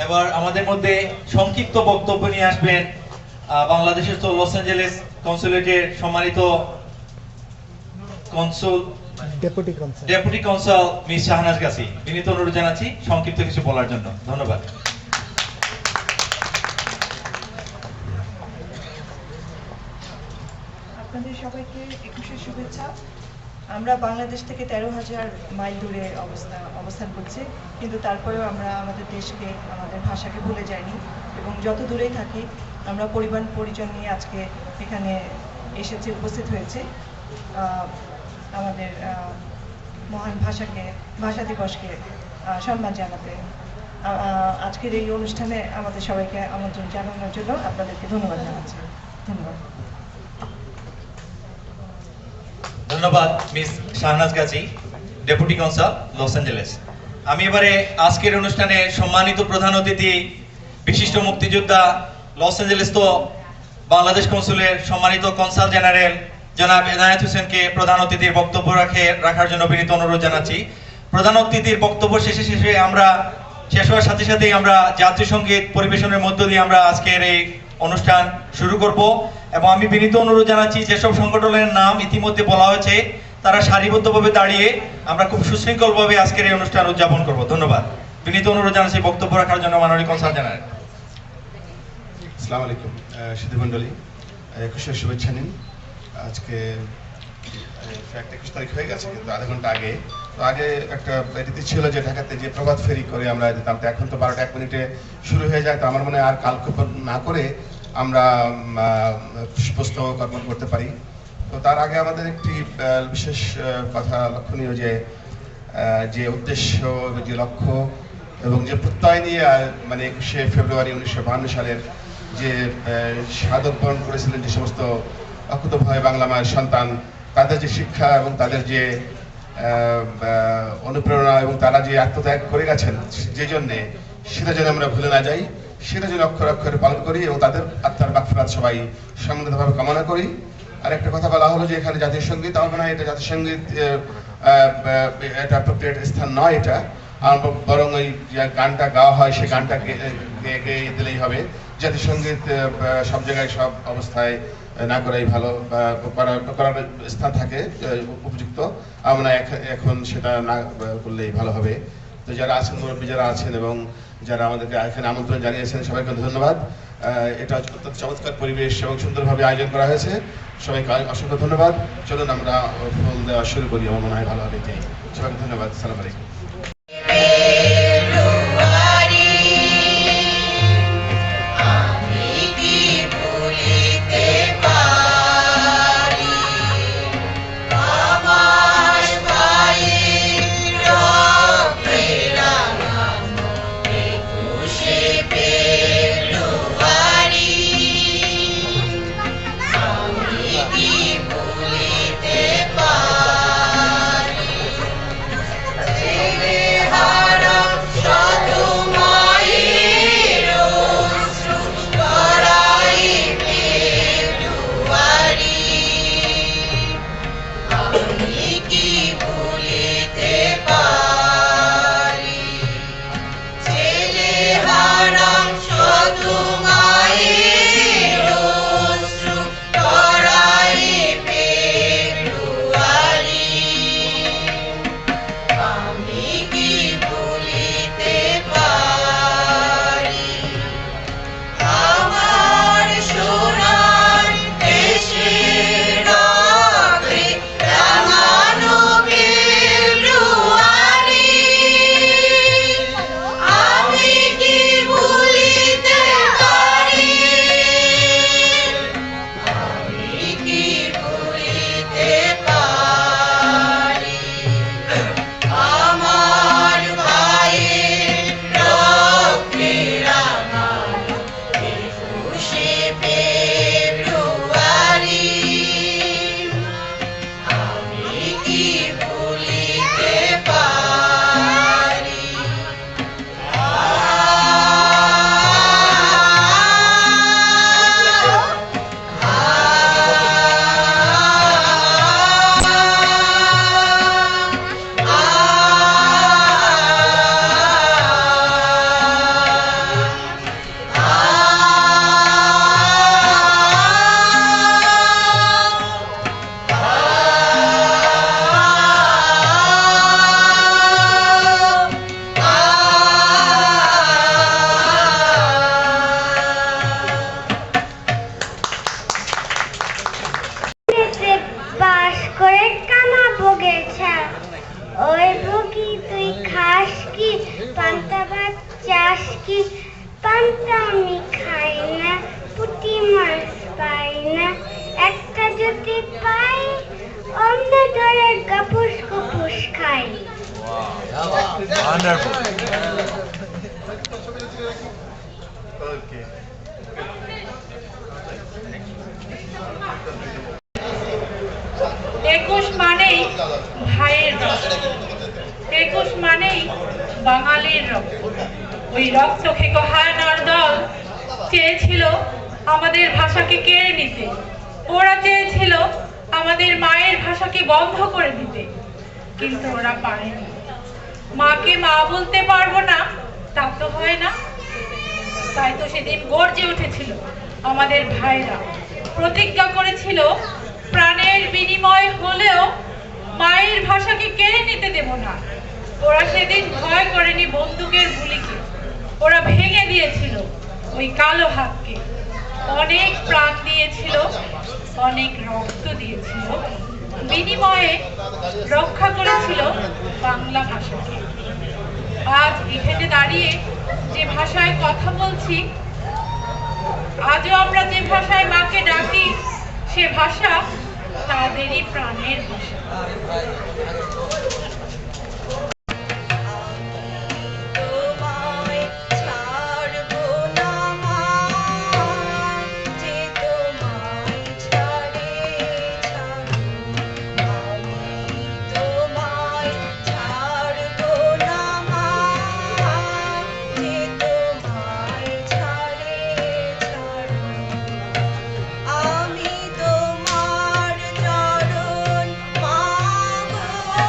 এবার আমাদের মধ্যে সংক্ষিপ্ত বক্তব্য নিয়ে আসবেন বাংলাদেশের তো লস অ্যাঞ্জেলেস কনসুলেটের সম্মানিত console deputy consul miss Shahnaz গাছি। বিনীত অনুরোধ জানাচ্ছি সংক্ষিপ্ত কিছু বলার জন্য। ধন্যবাদ। আপনাদের সবাইকে 21-এর শুভেচ্ছা। আমরা বাংলাদেশ থেকে 13,000 মাইল দূরে অবস্থান করছি, কিন্তু তারপরেও আমরা আমাদের দেশকে, আমাদের ভাষাকে ভুলে যাইনি এবং যত দূরেই থাকি আমরা পরিবার পরিজন নিয়ে আজকে এখানে এসেছি, উপস্থিত হয়েছে আমাদের মহান ভাষা দিবসকে সম্মান জানাতে। আজকের এই অনুষ্ঠানে আমাদের সবাইকে আমন্ত্রণ জানানোর জন্য আপনাদেরকে ধন্যবাদ জানাচ্ছি। ধন্যবাদ। ধন্যবাদ miss Shahnaz Gazi, deputy consul Los Angeles. আমি এবারে আজকের অনুষ্ঠানে সম্মানিত প্রধান অতিথি বিশিষ্ট মুক্তিযোদ্ধা লস অ্যাঞ্জেলেস তো বাংলাদেশ কনসুলের সম্মানিত কনসাল জেনারেল জনাব এনায়েত হোসেনকে প্রধান অতিথির বক্তব্য রাখার জন্য বিনীত অনুরোধ জানাচ্ছি। প্রধান অতিথির বক্তব্য শেষে আমরা শেষ হওয়ার সাথে সাথেই আমরা জাতীয় সঙ্গীত পরিবেশনের মধ্য দিয়ে আমরা আজকের এই অনুষ্ঠান শুরু করব এবং আমি বিনীত অনুরোধ জানাচ্ছি যেসব সংগঠনের নাম ইতিমধ্যে বলা হয়েছে তারা সারিবদ্ধভাবে দাঁড়িয়ে আমরা খুব সুশৃঙ্খলভাবে আজকের এই অনুষ্ঠান উদযাপন করব। ধন্যবাদ। বিনীত অনুরোধ জানাচ্ছি বক্তব্য রাখার জন্য মাননীয় কনসাল জেনারেল। আসসালামু আলাইকুম সুধীমণ্ডলী, 21-এর শুভেচ্ছা নিন। আজকে 21 তারিখ হয়ে গেছে, কিন্তু আধা ঘন্টা আগে একটা রীতি ছিল যে ঢাকাতে যে প্রভাত ফেরি করে আমরা যেতাম, তো এখন তো 12টা 1 মিনিটে শুরু হয়ে যায়। তো আমার মনে হয় আর কালক্ষেপণ না করে আমরা পুষ্পস্তবক অর্পণ করতে পারি। তো তার আগে আমাদের একটি বিশেষ কথা লক্ষণীয় যে উদ্দেশ্য, যে লক্ষ্য এবং যে প্রত্যয় নিয়ে মানে 21শে ফেব্রুয়ারি 1952 সালের যে শাহাদত বরণ করেছিলেন যে সমস্ত অকুতোভয় বাংলা মায়ের সন্তান, তাদের যে শিক্ষা এবং তাদের যে অনুপ্রেরণা এবং তারা যে আত্মত্যাগ করে গেছেন, যে জন্যে সেটা যেন আমরা ভুলে না যাই, সেটা যেন অক্ষরে অক্ষরে পালন করি এবং তাদের আত্মার মাগফিরাত সবাই সম্মিলিতভাবে কামনা করি। আর একটা কথা বলা হলো যে এখানে জাতীয় সঙ্গীত, আমার মনে হয় এটা জাতীয় সঙ্গীত এটা অ্যাপ্রোপ্রিয়েট স্থান নয়, এটা বরং ওই যে গানটা গাওয়া হয় সেই গানটা গেয়ে দিলেই হবে। জাতীয় সঙ্গীত সব জায়গায় সব অবস্থায় না করাই ভালো, করার স্থান থাকে উপযুক্ত। আমরা এখন সেটা না করলেই ভালো হবে। তো যারা আছেন, মুরব্বী যারা আছেন এবং যারা আমাদেরকে এখানে আমন্ত্রণ জানিয়েছেন, সবাইকে ধন্যবাদ। এটা অত্যন্ত চমৎকার পরিবেশ এবং সুন্দরভাবে আয়োজন করা হয়েছে। সবাইকে অসংখ্য ধন্যবাদ। চলুন আমরা ফুল দেওয়া শুরু করি, আমার মনে হয় ভালো হবে। সবাইকে ধন্যবাদ। আসসালামু আলাইকুম। ওই ভুকি তুই খাস কি পান্তা ভাত চাস কি পান্তা আমি খাই না পুঁটি মাছ পাই না একটা যদি পাই অন্য ধরে গাপুস কুপুস খাই একুশ মানেই ভাইয়ের রক্ত, একুশ মানেই বাঙালির রক্ত। ওই রক্ত খেকো হায়নার দল চেয়েছিল আমাদের ভাষাকে কেড়ে নিতে, ওরা চেয়েছিল আমাদের মায়ের ভাষাকে বন্ধ করে দিতে, কিন্তু ওরা পারেনি। মাকে মা বলতে পারবো না তা তো হয় না, তাই তো সেদিন গর্জে উঠেছিল আমাদের ভাইরা, প্রতিজ্ঞা করেছিল প্রাণের বিনিময় হলেও মায়ের ভাষাকে কেড়ে নিতে দেব না। ওরা সেদিন ভয় করেনি বন্দুকের গুলিকে, ওরা ভেঙে দিয়েছিল ওই কালো হাতকে, অনেক প্রাণ দিয়েছিল, অনেক রক্ত দিয়েছিল, বিনিময়ে রক্ষা করেছিল বাংলা ভাষাকে। আজ এখানে দাঁড়িয়ে যে ভাষায় কথা বলছি, আজও আমরা যে ভাষায় মাকে ডাকি, সে ভাষা তাদেরই প্রাণের ভাষা। আমি তোমার চরণ মা গো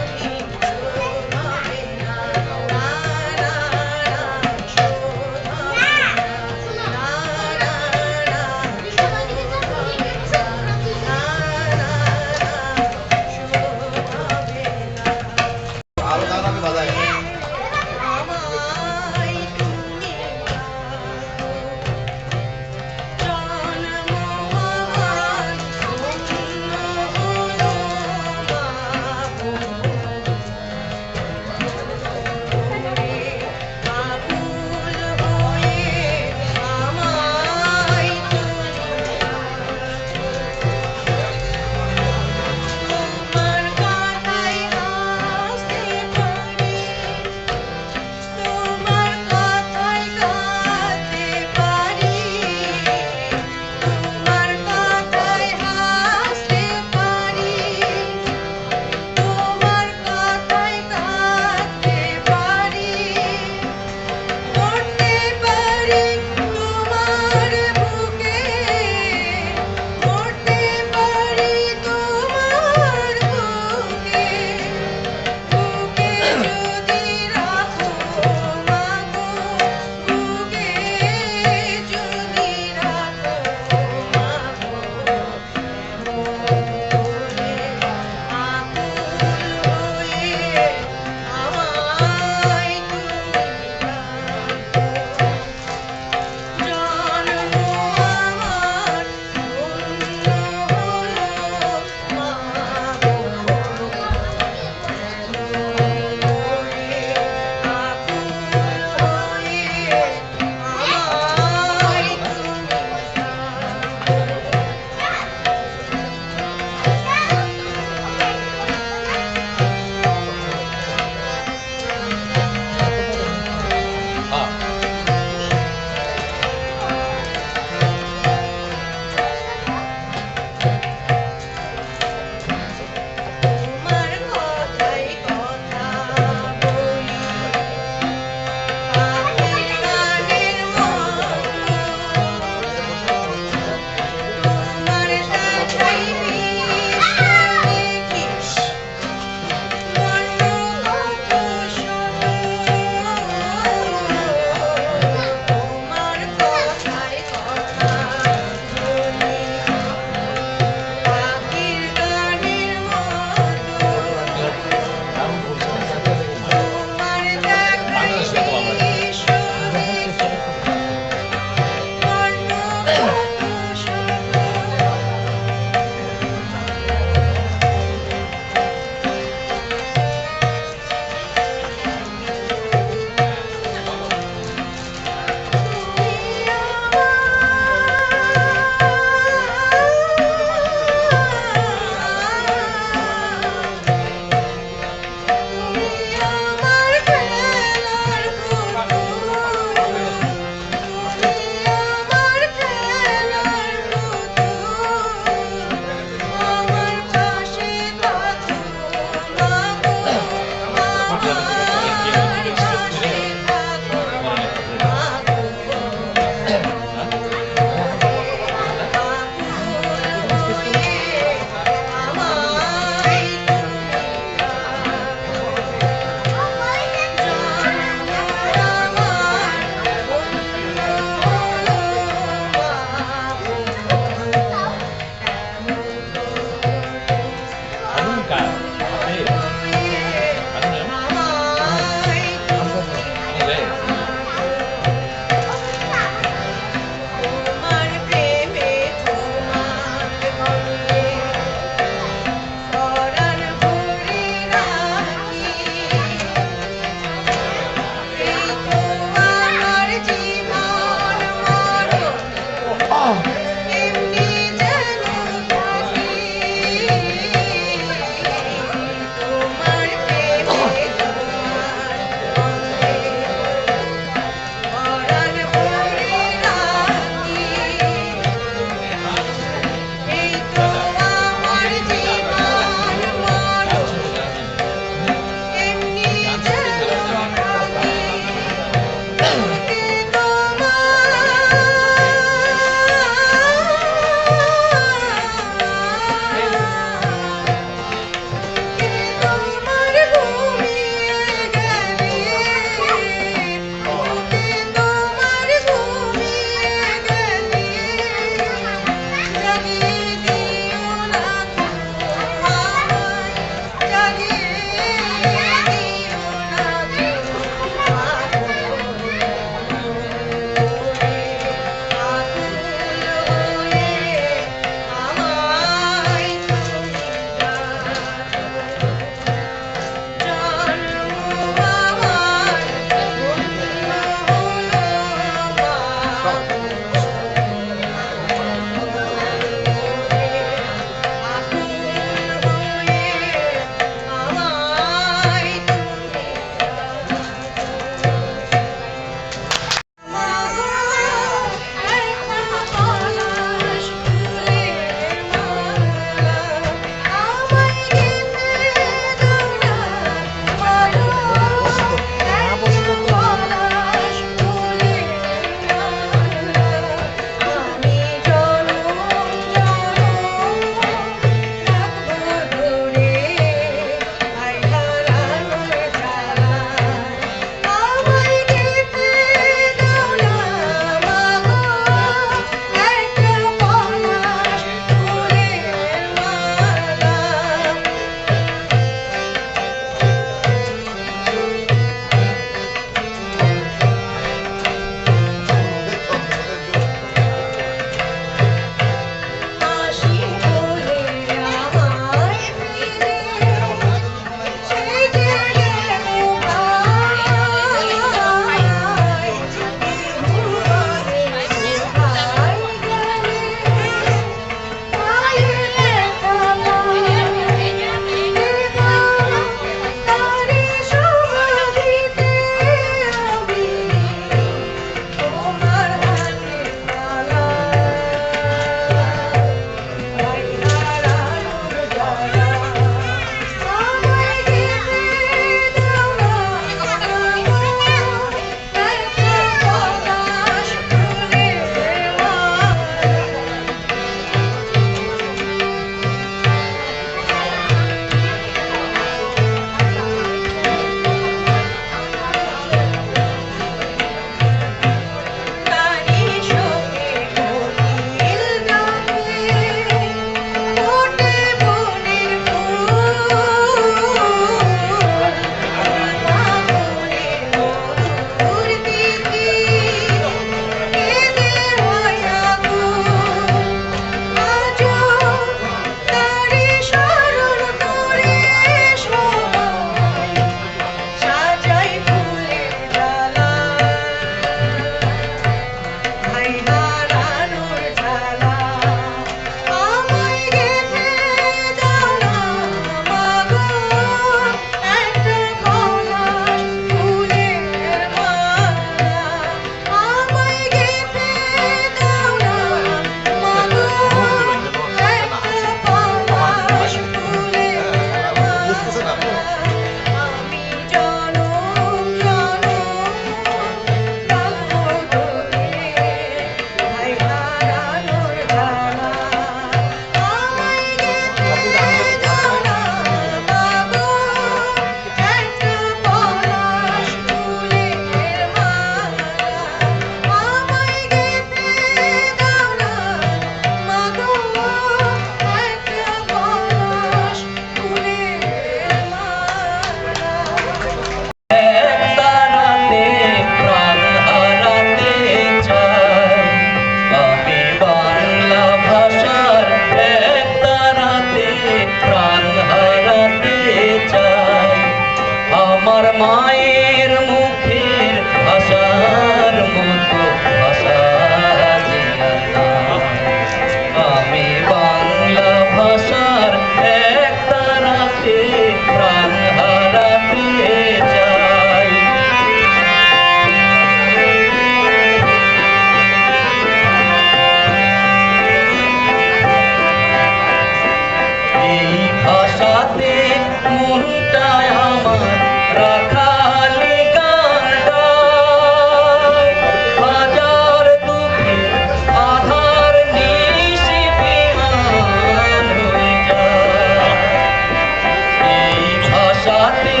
ভাষাতে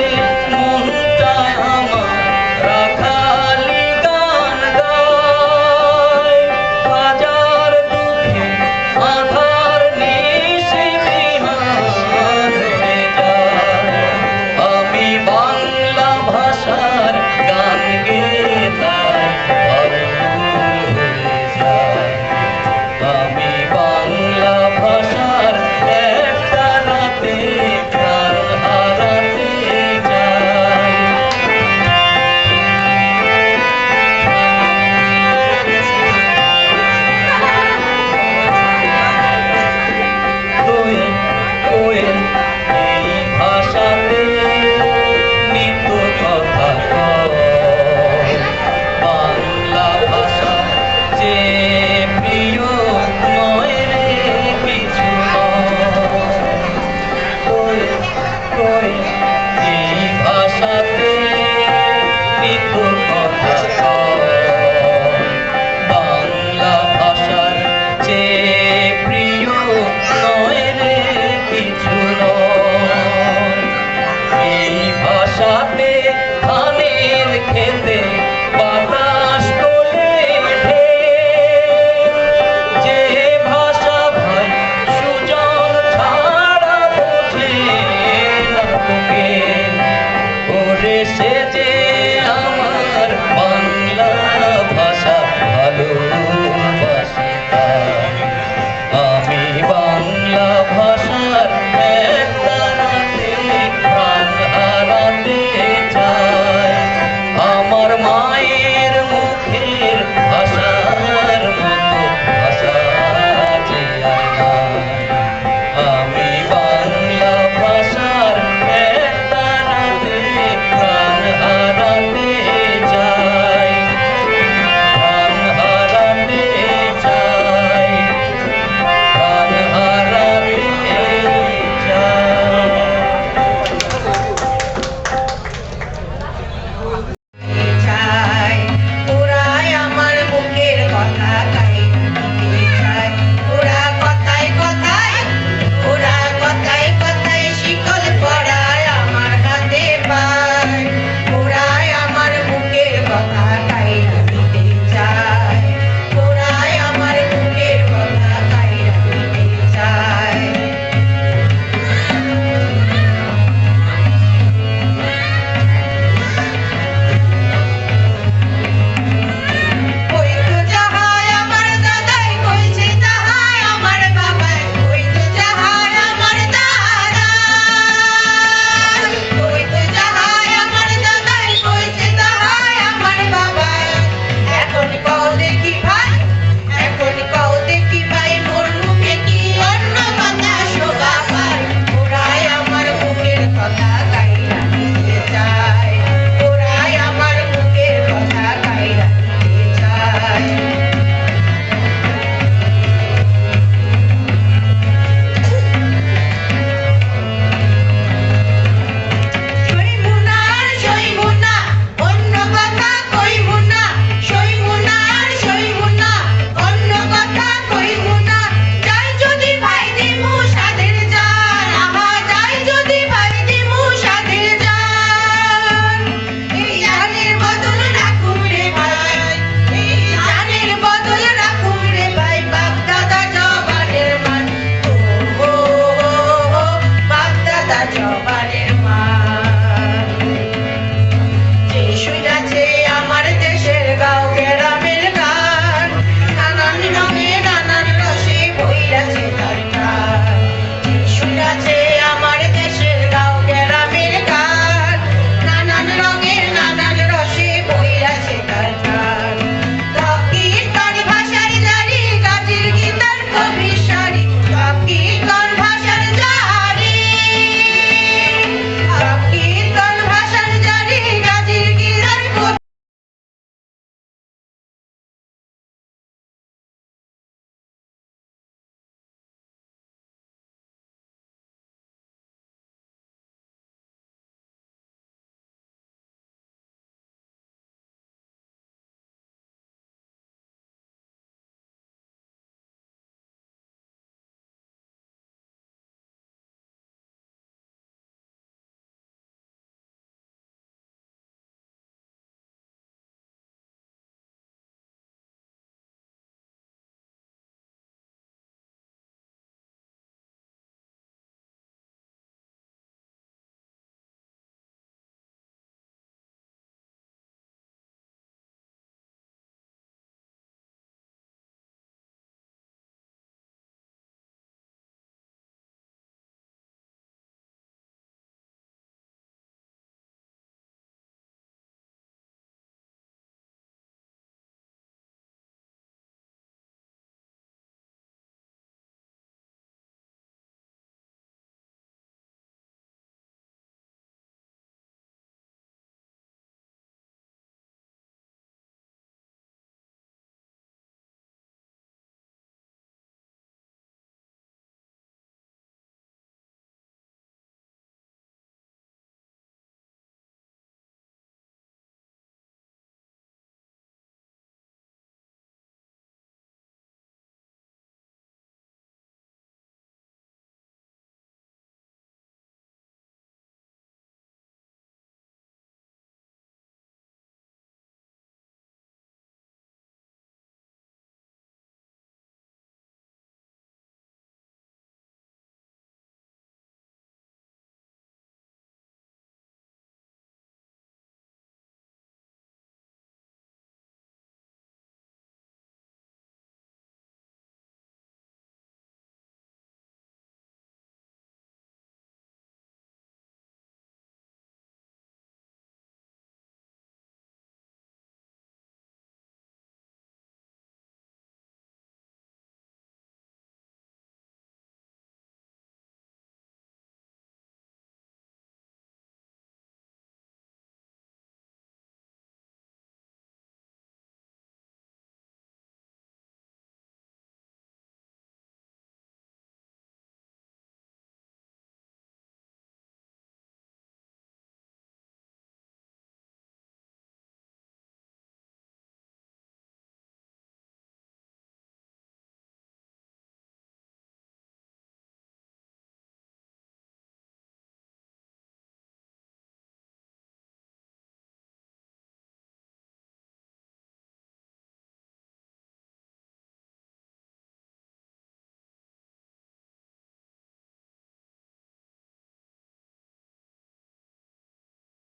মনটা আমার রাখালি গান গায়। হাজার দুঃখে আধার নিশে বিহান হয়ে যায়। আমি বাংলা ভাষার গান গেয়ে তাই পাগল হয়ে যাই। আমি বাংলা ভাষার একটা রাতে প্রাণ হারাতে চাই। কোয়েল কোয়েল এই ভাষাতে নিত কথা কয়। বাংলা ভাষা যে প্রিয় নয় রে কিছু নয়। কোয়েল কোয়েল এই ভাষাতে নিত কথা কয়। বাংলা ভাষার যে প্রিয় নয় রে কিছু নয়। এই ভাষাতে ধানের খেতে বাতাস তোলে ঢের। যে ভাষা ভাই সুজন ছাড়া বোঝে না তোকে। ওরে সে যে